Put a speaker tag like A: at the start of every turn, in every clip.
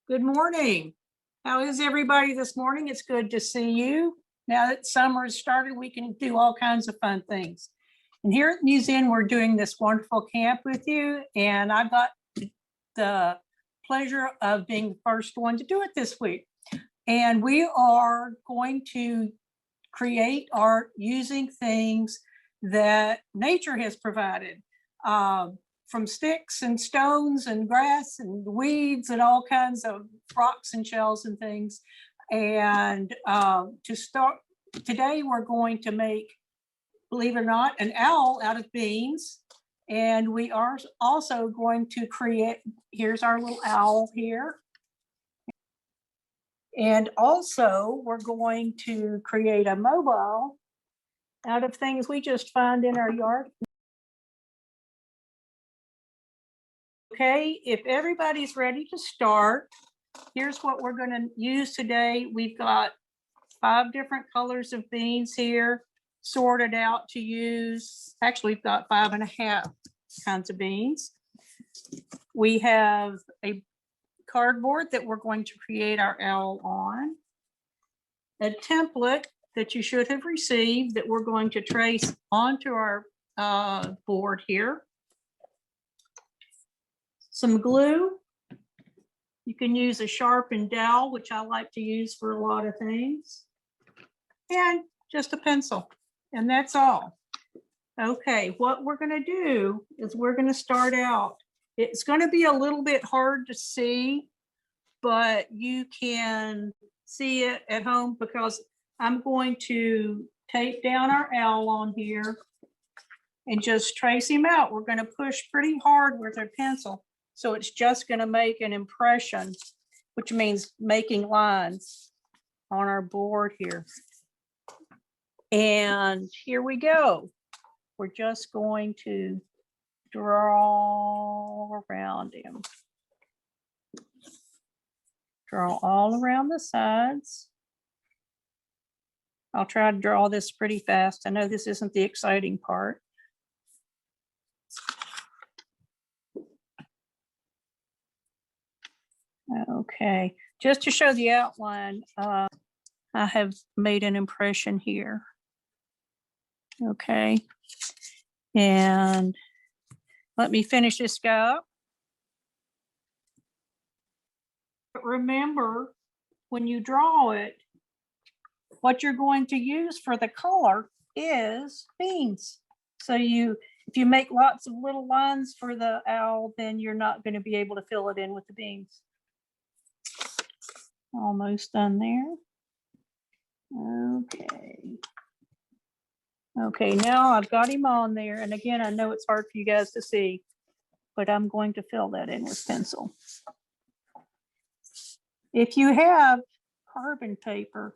A: Good morning. How is everybody this morning? It's good to see you. Now that summer has started, we can do all kinds of fun things. And here at the museum, we're doing this wonderful camp with you. And I got the pleasure of being the first one to do it this week. And we are going to create art using things that nature has provided. From sticks and stones and grass and weeds and all kinds of rocks and shells and things. And to start, today we're going to make, believe it or not, an owl out of beans. And we are also going to create, here's our little owl here. And also we're going to create a mobile out of things we just find in our yard. Okay, if everybody's ready to start, here's what we're going to use today. We've got 5 different colors of beans here, sorted out to use. Actually, we've got 5.5 kinds of beans. We have a cardboard that we're going to create our owl on, a template that you should have received that we're going to trace onto our board here. Some glue. You can use a sharpened dowel, which I like to use for a lot of things, and just a pencil, and that's all. Okay, what we're going to do is we're going to start out. It's going to be a little bit hard to see, but you can see it at home because I'm going to tape down our owl on here and just trace him out. We're going to push pretty hard with our pencil. So it's just going to make an impression, which means making lines on our board here. And here we go. We're just going to draw around him. Draw all around the sides. I'll try to draw this pretty fast. I know this isn't the exciting part. Okay, just to show the outline, I have made an impression here. Okay, and let me finish this guy up. But remember, when you draw it, what you're going to use for the color is beans. So if you make lots of little lines for the owl, then you're not going to be able to fill it in with the beans. Almost done there. Okay, now I've got him on there. And again, I know it's hard for you guys to see, but I'm going to fill that in with pencil. If you have carbon paper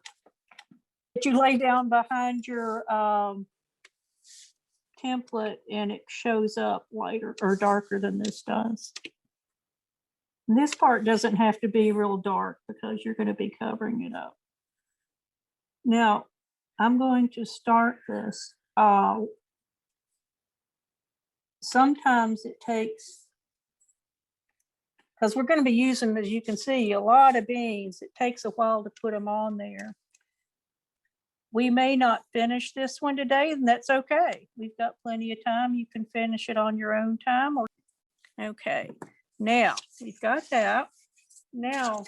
A: that you lay down behind your template and it shows up lighter or darker than this does. And this part doesn't have to be real dark because you're going to be covering it up. Now, I'm going to start this. Sometimes it takes, because we're going to be using, as you can see, a lot of beans. It takes a while to put them on there. We may not finish this one today, and that's okay. We've got plenty of time. You can finish it on your own time. Okay. Now, we've got that. Now,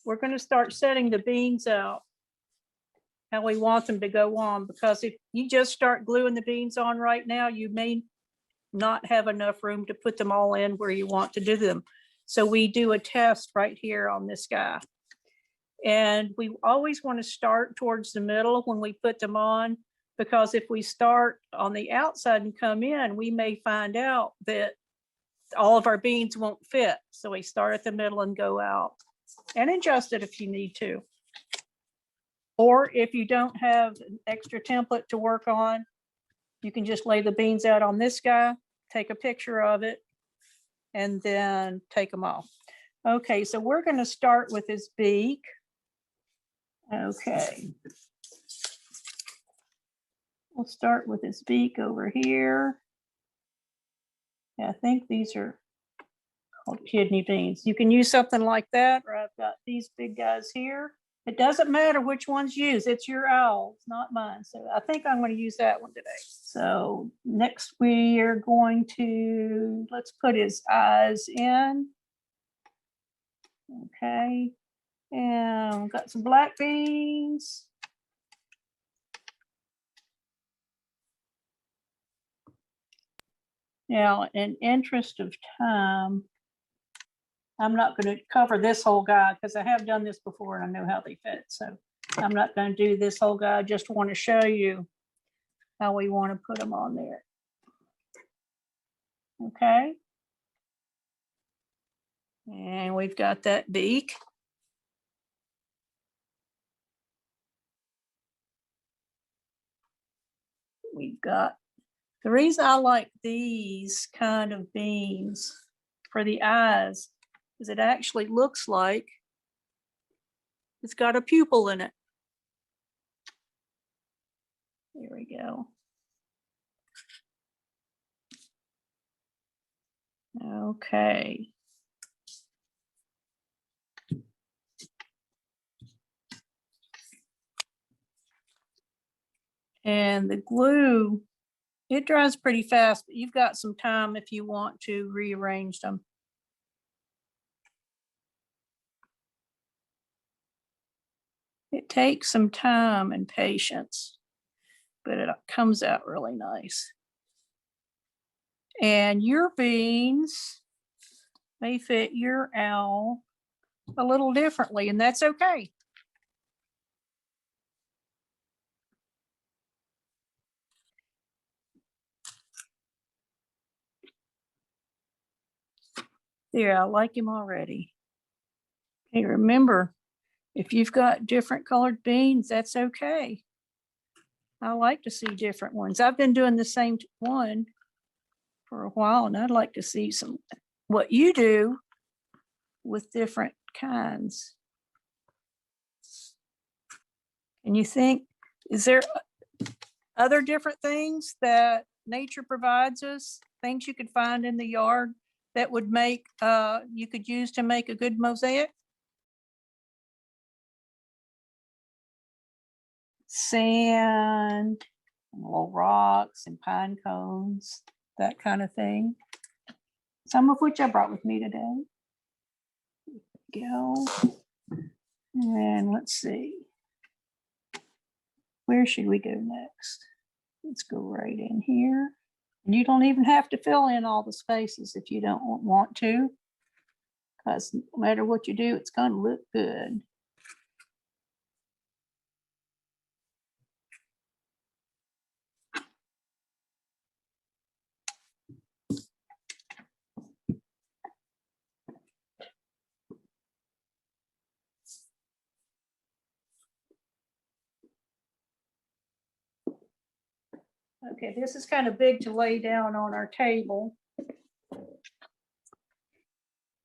A: we're going to start setting the beans out how we want them to go on, because if you just start gluing the beans on right now, you may not have enough room to put them all in where you want to do them. So we do a test right here on this guy. And we always want to start towards the middle when we put them on, because if we start on the outside and come in, we may find out that all of our beans won't fit. So we start at the middle and go out and adjust it if you need to. Or if you don't have an extra template to work on, you can just lay the beans out on this guy, take a picture of it, and then take them off. Okay, so we're going to start with his beak. Okay. We'll start with his beak over here. Yeah, I think these are called kidney beans. You can use something like that, or I've got these big guys here. It doesn't matter which one's used. It's your owl, it's not mine. So I think I'm going to use that one today. So next we are going to, let's put his eyes in. Okay. And got some black beans. Now, in interest of time, I'm not going to cover this whole guy because I have done this before and I know how they fit. So I'm not going to do this whole guy. I just want to show you how we want to put them on there. Okay. And we've got that beak. We've got, the reason I like these kind of beans for the eyes is it actually looks like it's got a pupil in it. There we go. Okay. And the glue, it dries pretty fast, but you've got some time if you want to rearrange them. It takes some time and patience, but it comes out really nice. And your beans may fit your owl a little differently, and that's okay. There, I like him already. Hey, remember, if you've got different colored beans, that's okay. I like to see different ones. I've been doing the same one for a while, and I'd like to see some what you do with different kinds. And you think, is there other different things that nature provides us, things you could find in the yard that would make, you could use to make a good mosaic? Sand, little rocks and pine cones, that kind of thing. Some of which I brought with me today. Go. And let's see. Where should we go next? Let's go right in here. And you don't even have to fill in all the spaces if you don't want to, because no matter what you do, it's going to look good. Okay, this is kind of big to lay down on our table.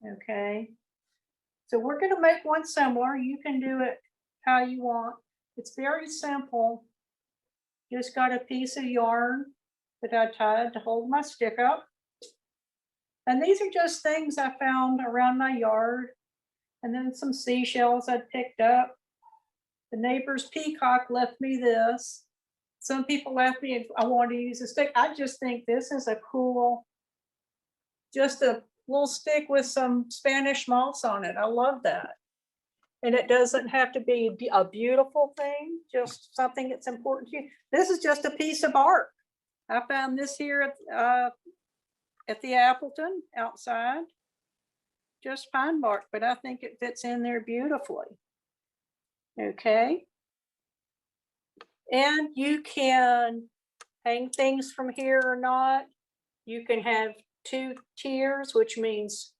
A: Okay, so we're going to make one similar. You can do it how you want. It's very simple. Just got a piece of yarn that I tied to hold my stick up. And these are just things I found around my yard. And then some seashells I picked up. The neighbor's peacock left me this. Some people left me if I want to use a stick. I just think this is a cool, just a little stick with some Spanish moss on it. I love that. And it doesn't have to be a beautiful thing, just something that's important to you. This is just a piece of bark. I found this here at the Appleton outside. Just pine bark, but I think it fits in there beautifully. Okay. And you can hang things from here or not. You can have two tiers, which means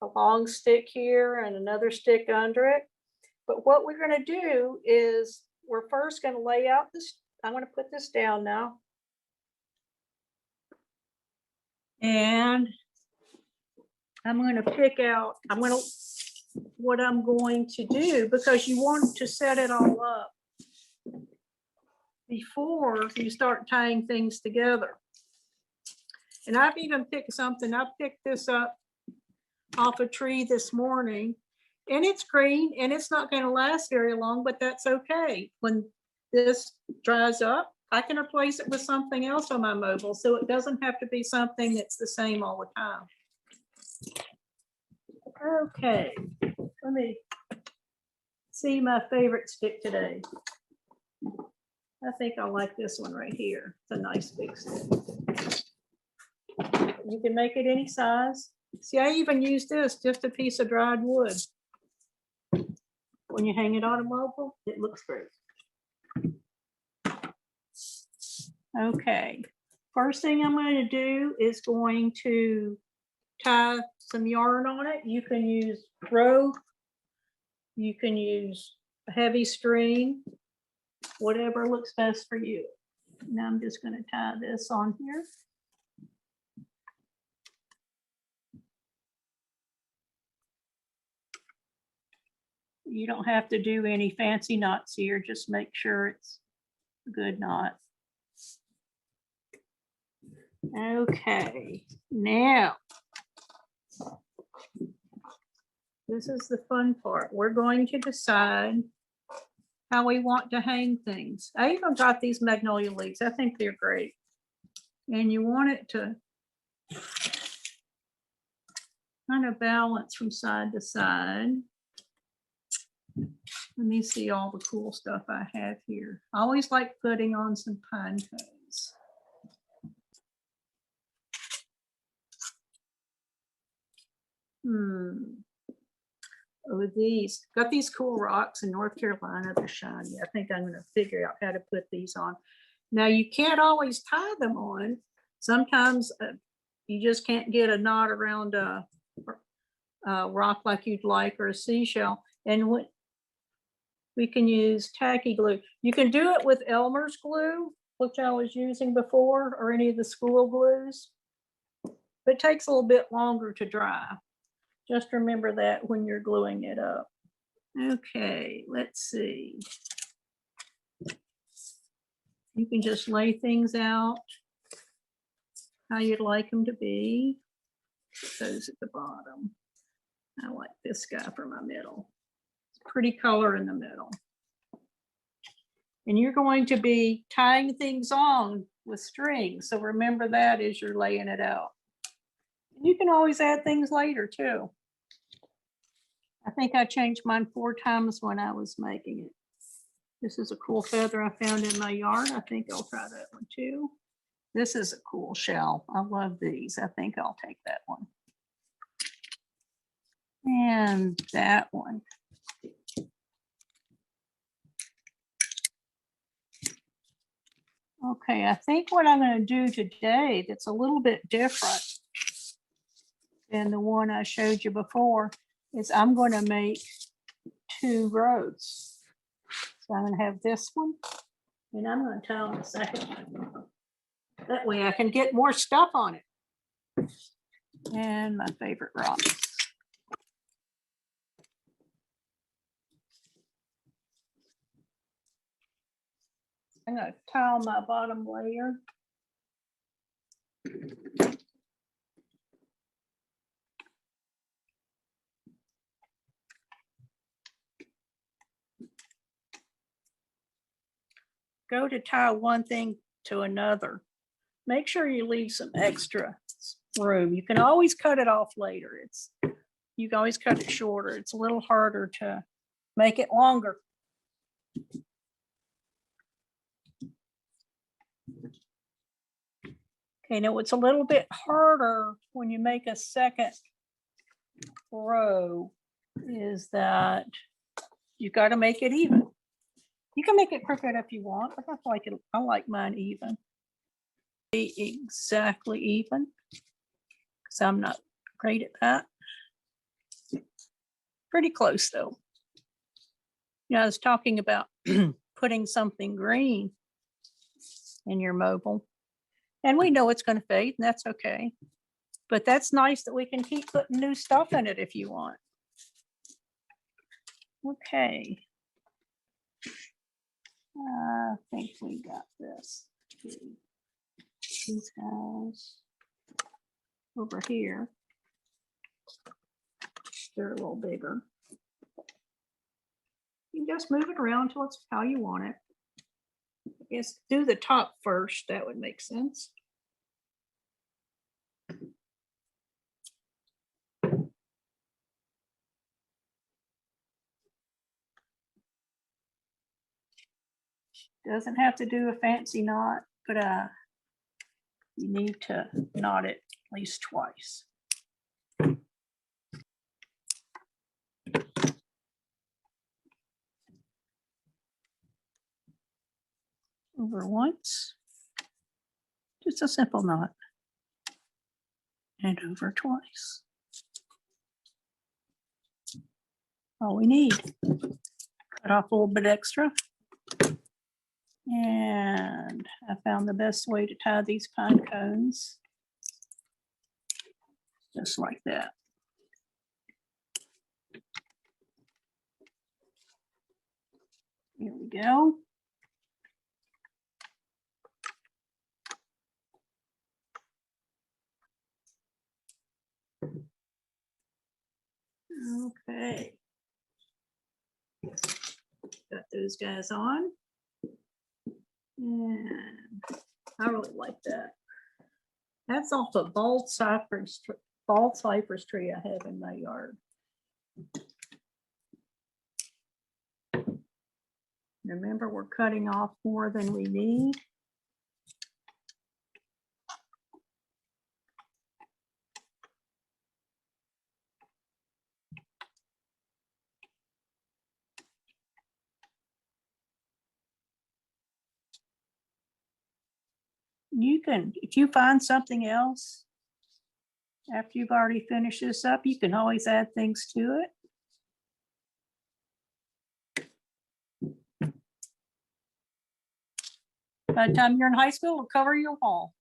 A: a long stick here and another stick under it. But what we're going to do is we're first going to lay out this. I'm going to put this down now. And I'm going to pick out, what I'm going to do, because you want to set it all up before you start tying things together. And I've even picked something, I picked this up off a tree this morning, and it's green and it's not going to last very long, but that's okay. When this dries up, I can replace it with something else on my mobile, so it doesn't have to be something that's the same all the time. Okay, let me see my favorite stick today. I think I like this one right here. It's a nice big stick. You can make it any size. See, I even use this, just a piece of dried wood. When you hang it on a mobile, it looks great. Okay, first thing I'm going to do is going to tie some yarn on it. You can use rope, you can use a heavy string, whatever looks best for you. Now I'm just going to tie this on here. You don't have to do any fancy knots here, just make sure it's a good knot. Okay, now this is the fun part. We're going to decide how we want to hang things. I even got these magnolia leaves. I think they're great. And you want it to kind of balance from side to side. Let me see all the cool stuff I have here. I always like putting on some pine cones. Oh, these got these cool rocks in North Carolina. They're shiny. I think I'm going to figure out how to put these on. Now you can't always tie them on. Sometimes you just can't get a knot around a rock like you'd like, or a seashell. And we can use tacky glue. You can do it with Elmer's glue, which I was using before, or any of the school glues, but it takes a little bit longer to dry. Just remember that when you're gluing it up. Okay, let's see. You can just lay things out how you'd like them to be. Put those at the bottom. I like this guy for my middle. It's pretty color in the middle. And you're going to be tying things on with string. So remember that as you're laying it out. You can always add things later too. I think I changed mine 4 times when I was making it. This is a cool feather I found in my yard. I think I'll try that one too. This is a cool shell. I love these. I think I'll take that one. And that one. Okay, I think what I'm going to do today that's a little bit different than the one I showed you before is I'm going to make 2 rows. So I'm going to have this one, and I'm going to tie on the second one. That way I can get more stuff on it. And my favorite rocks. I'm going to tile my bottom layer. Go to tie one thing to another. Make sure you leave some extra room. You can always cut it off later. You can always cut it shorter. It's a little harder to make it longer. Okay, now it's a little bit harder when you make a second row is that you got to make it even. You can make it crooked if you want, but I like mine even. Be exactly even, because I'm not great at that. Pretty close though. You know, I was talking about putting something green in your mobile, and we know it's going to fade, and that's okay. But that's nice that we can keep putting new stuff in it if you want. Okay. I think we got this. These guys over here. They're a little bigger. You just move it around till it's how you want it. I guess do the top first. That would make sense. Doesn't have to do a fancy knot, but you need to knot it at least twice. Over once, just a simple knot, and over twice. All we need. Cut off a little bit extra. And I found the best way to tie these pine cones. Just like that. Here we go. Okay. Got those guys on. And I really like that. That's off a bald cypress tree I have in my yard. Remember, we're cutting off more than we need. You can, if you find something else after you've already finished this up, you can always add things to it. By the time you're in high school, it'll cover your wall.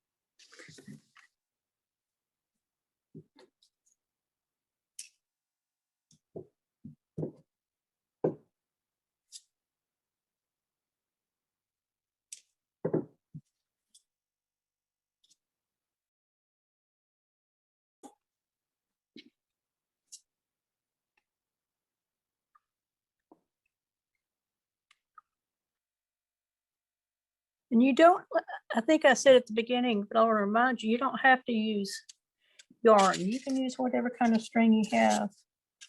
A: And you don't, I think I said at the beginning, but I'll remind you, you don't have to use yarn. You can use whatever kind of string you have.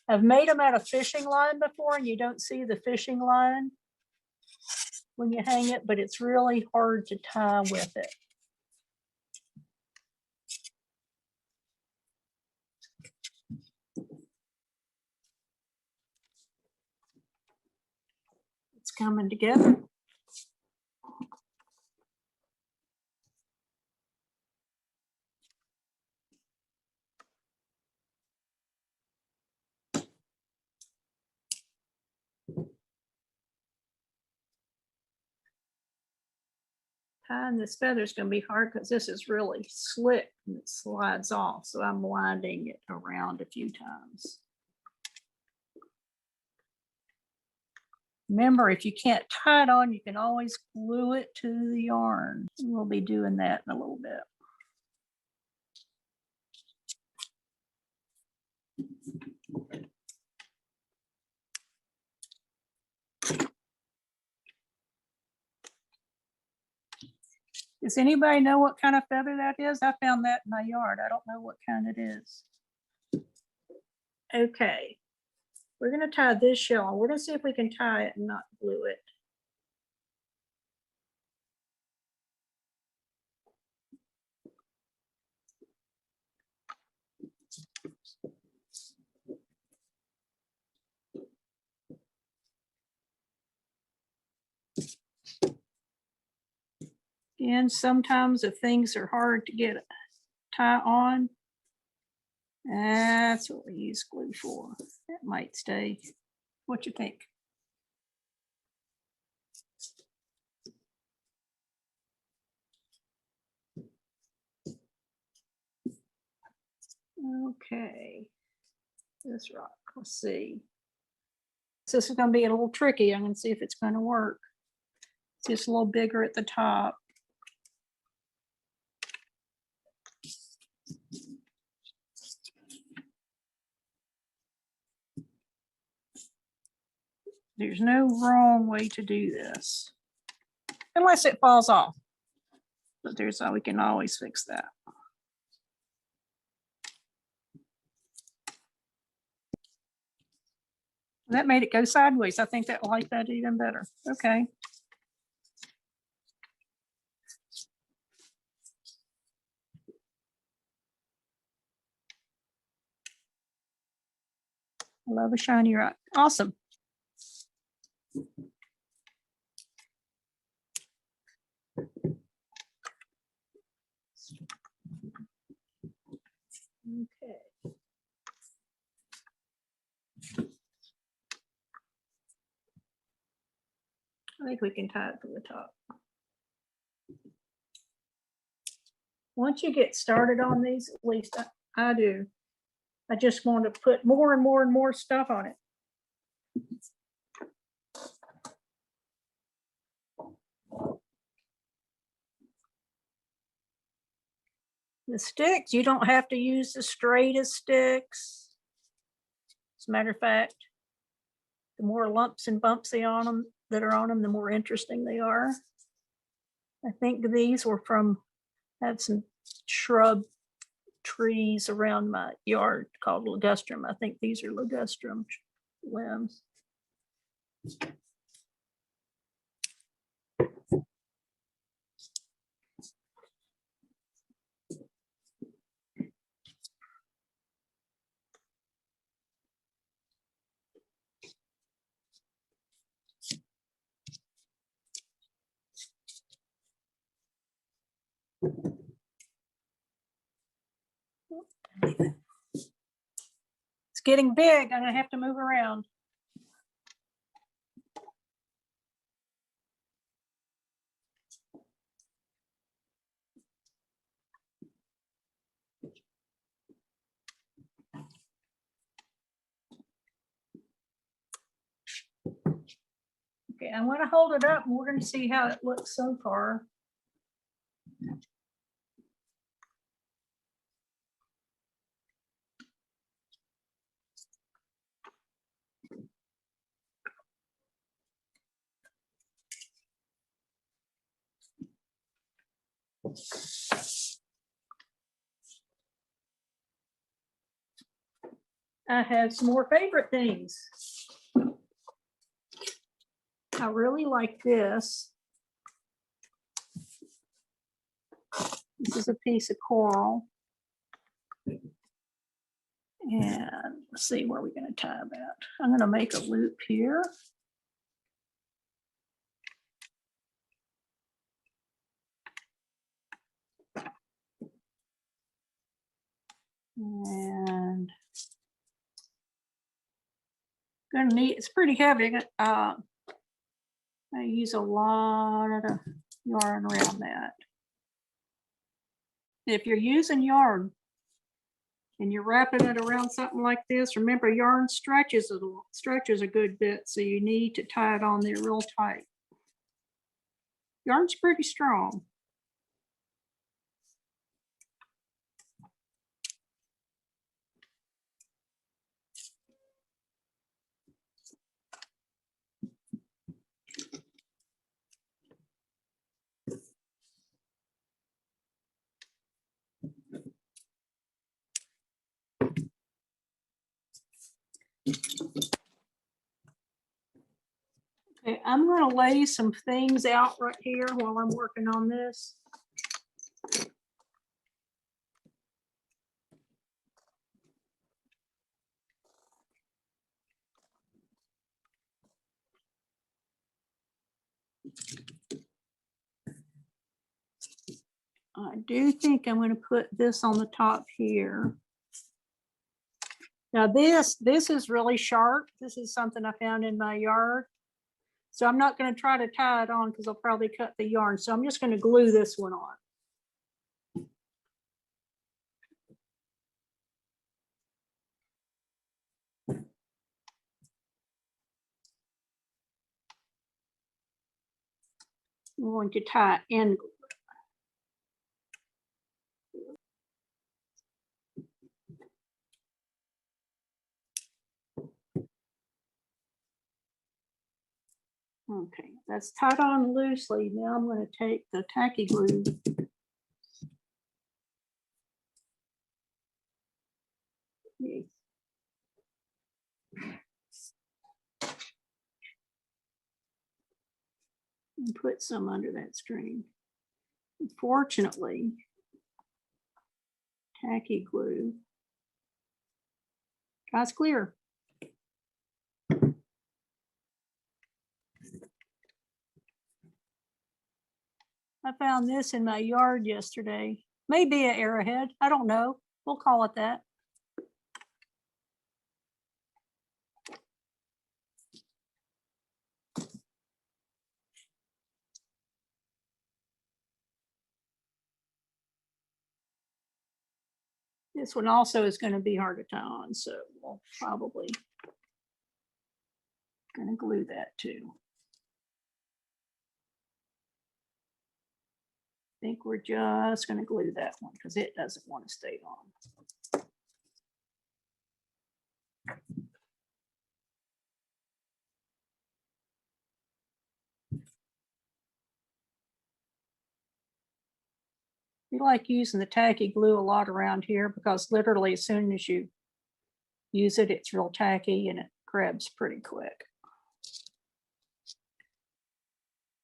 A: I've made them out of fishing line before, and you don't see the fishing line when you hang it, but it's really hard to tie with it. It's coming together. Tying this feather is going to be hard because this is really slick and it slides off. So I'm winding it around a few times. Remember, if you can't tie it on, you can always glue it to the yarn. We'll be doing that in a little bit. Does anybody know what kind of feather that is? I found that in my yard. I don't know what kind it is. Okay, we're going to tie this shell. We're going to see if we can tie it and not glue it. And sometimes if things are hard to get tie on, that's what we use glue for. That might stay. What you think? Okay, this rock, let's see. So this is going to be a little tricky. I'm going to see if it's going to work. It's just a little bigger at the top. There's no wrong way to do this. Unless it falls off. But we can always fix that. That made it go sideways. I think that like that even better. Okay. I love a shiny rock. Awesome. Okay. I think we can tie it to the top. Once you get started on these, at least I do, I just want to put more and more and more stuff on it. The sticks, you don't have to use the straightest sticks. As a matter of fact, the more lumps and bumps that are on them, the more interesting they are. I think these were had some shrub trees around my yard called ligustrum. I think these are ligustrum limbs. It's getting big. I'm gonna have to move around. Okay, I'm gonna hold it up and we're gonna see how it looks so far. I have some more favorite things. I really like this. This is a piece of coral. And let's see where we're going to tie that. I'm going to make a loop here. And gonna need, it's pretty heavy. I use a lot of yarn around that. If you're using yarn and you're wrapping it around something like this, remember yarn stretches a good bit, so you need to tie it on there real tight. Yarn's pretty strong. Okay, I'm going to lay some things out right here while I'm working on this. I do think I'm going to put this on the top here. Now this is really sharp. This is something I found in my yard. So I'm not going to try to tie it on because I'll probably cut the yarn. So I'm just going to glue this one on. I'm going to tie and glue. Okay, that's tied on loosely. Now I'm going to take the tacky glue. Yes. And put some under that string. Unfortunately, tacky glue dries clear. I found this in my yard yesterday. Maybe an arrowhead. I don't know. We'll call it that. This one also is going to be hard to tie on, so we'll probably going to glue that too. I think we're just going to glue that one because it doesn't want to stay on. We like using the tacky glue a lot around here because literally as soon as you use it, it's real tacky and it grabs pretty quick.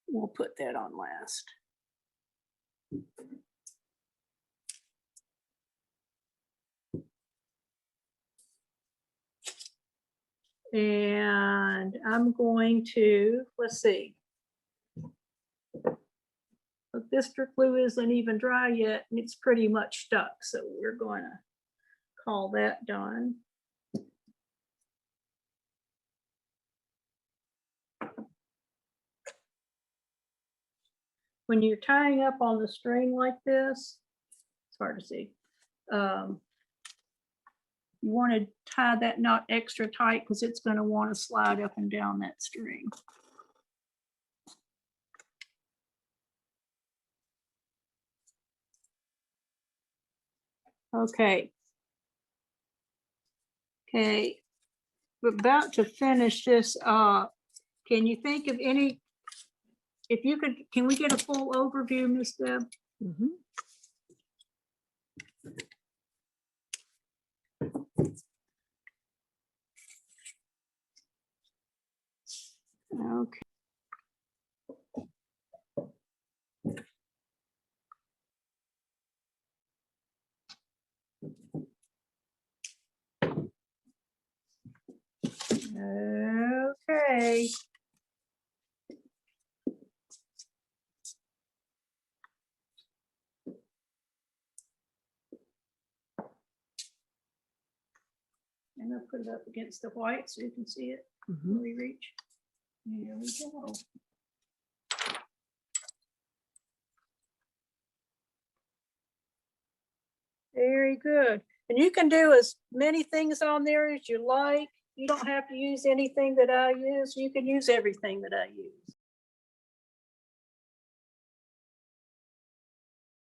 A: We'll put that on last. And I'm going to, let's see. But this glue isn't even dry yet and it's pretty much stuck. So we're going to call that done. When you're tying up on the string like this, it's hard to see. You want to tie that knot extra tight because it's going to want to slide up and down that string. Okay. Okay. We're about to finish this up. Can you think of any, if you could, can we get a full overview, Ms. Deb?
B: Mm-hmm.
A: Okay. Okay. I'm gonna put it up against the white so you can see it. When we reach. There we go. Very good. And you can do as many things on there as you like. You don't have to use anything that I use. You can use everything that I use.